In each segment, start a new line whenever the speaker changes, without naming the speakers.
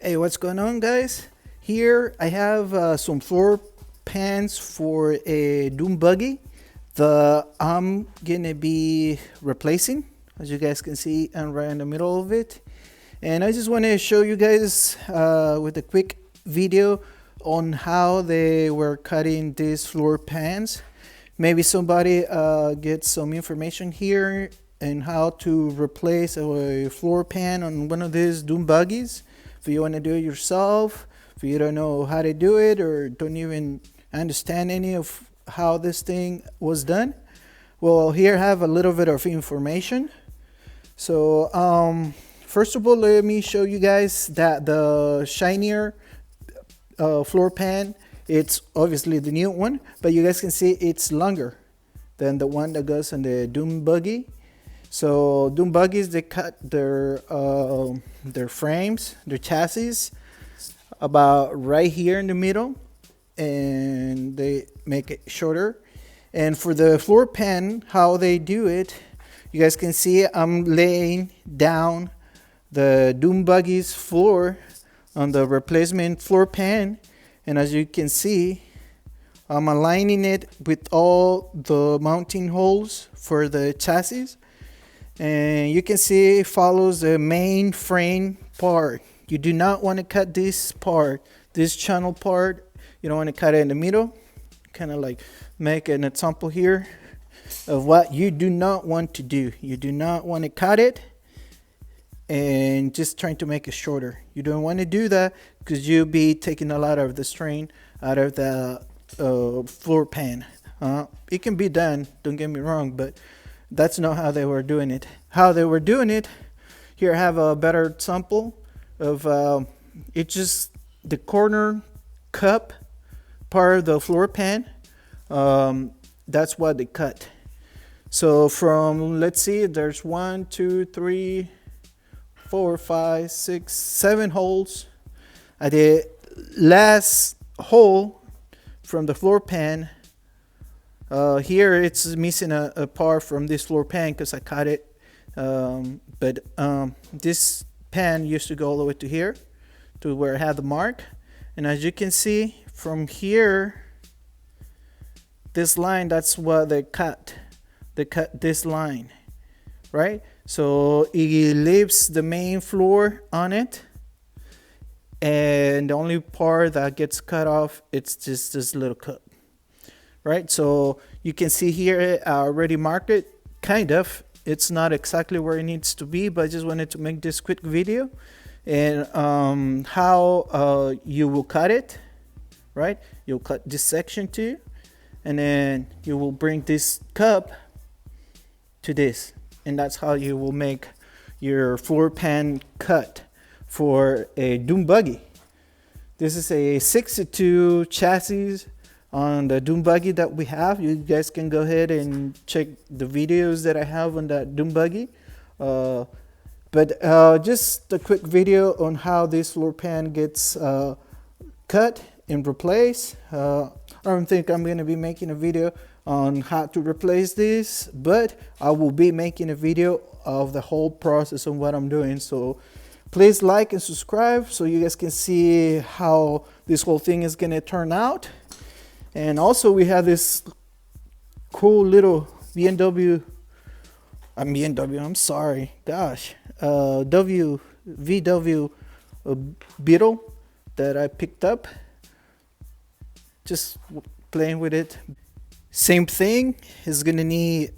Hey, what's going on, guys? Here I have some floor pans for a dune buggy that I'm gonna be replacing. As you guys can see, I'm right in the middle of it, and I just want to show you guys with a quick video on how they were cutting these floor pans. Maybe somebody gets some information here and how to replace a floor pan on one of these dune buggies. If you want to do it yourself, if you don't know how to do it or don't even understand any of how this thing was done, well, here I have a little bit of information. So first of all, let me show you guys that the shinier floor pan, it's obviously the new one, but you guys can see it's longer than the one that goes on the dune buggy. So dune buggies, they cut their frames, their chassis about right here in the middle, and they make it shorter. And for the floor pan, how they do it, you guys can see I'm laying down the dune buggy's floor on the replacement floor pan, and as you can see, I'm aligning it with all the mounting holes for the chassis. And you can see it follows the main frame part. You do not want to cut this part, this channel part. You don't want to cut it in the middle. Kind of like make an example here of what you do not want to do. You do not want to cut it and just trying to make it shorter. You don't want to do that because you'll be taking a lot of the strain out of the floor pan. It can be done, don't get me wrong, but that's not how they were doing it. How they were doing it, here I have a better example of it's just the corner cup part of the floor pan. That's what they cut. So from, let's see, there's 1, 2, 3, 4, 5, 6, 7 holes. At the last hole from the floor pan, here it's missing a part from this floor pan because I cut it. But this pan used to go all the way to here, to where I had the mark. And as you can see from here, this line, that's what they cut. They cut this line, right? So it leaves the main floor on it. And the only part that gets cut off, it's just this little cup. Right, so you can see here I already marked it, kind of. It's not exactly where it needs to be, but I just wanted to make this quick video. And how you will cut it, right? You'll cut this section too, and then you will bring this cup to this. And that's how you will make your floor pan cut for a dune buggy. This is a 62 chassis on the dune buggy that we have. You guys can go ahead and check the videos that I have on that dune buggy. But just a quick video on how this floor pan gets cut and replaced. I don't think I'm going to be making a video on how to replace this, but I will be making a video of the whole process of what I'm doing. So please like and subscribe so you guys can see how this whole thing is going to turn out. And also we have this cool little VW, VW beetle that I picked up. Just playing with it. Same thing, it's gonna need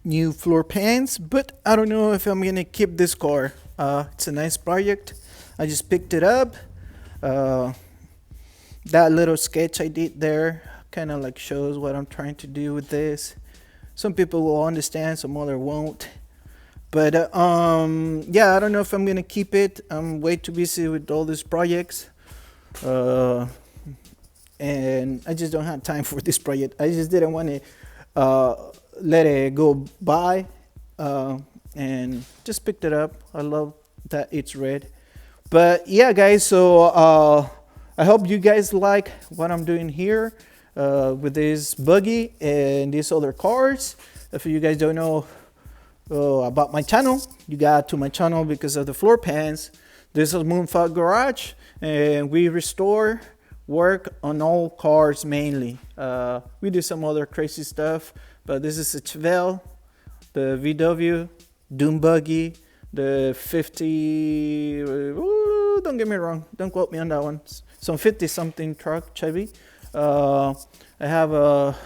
new floor pans, but I don't know if I'm gonna keep this car. It's a nice project. I just picked it up. That little sketch I did there kind of like shows what I'm trying to do with this. Some people will understand, some other won't. But yeah, I don't know if I'm gonna keep it. I'm way too busy with all these projects, and I just don't have time for this project. I just didn't want to let it go by, and just picked it up. I love that it's red. But yeah, guys, so I hope you guys like what I'm doing here with this buggy and these other cars. If you guys don't know about my channel, you got to my channel because of the floor pans. This is Moonfog Garage, and we restore, work on all cars mainly. We do some other crazy stuff, but this is a Chevelle, the VW, dune buggy, the 50. Don't get me wrong, don't quote me on that one. Some 50 something truck Chevy. I have a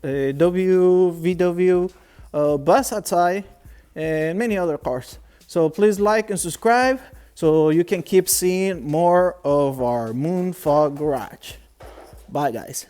VW bus outside, and many other cars. So please like and subscribe so you can keep seeing more of our Moonfog Garage. Bye guys.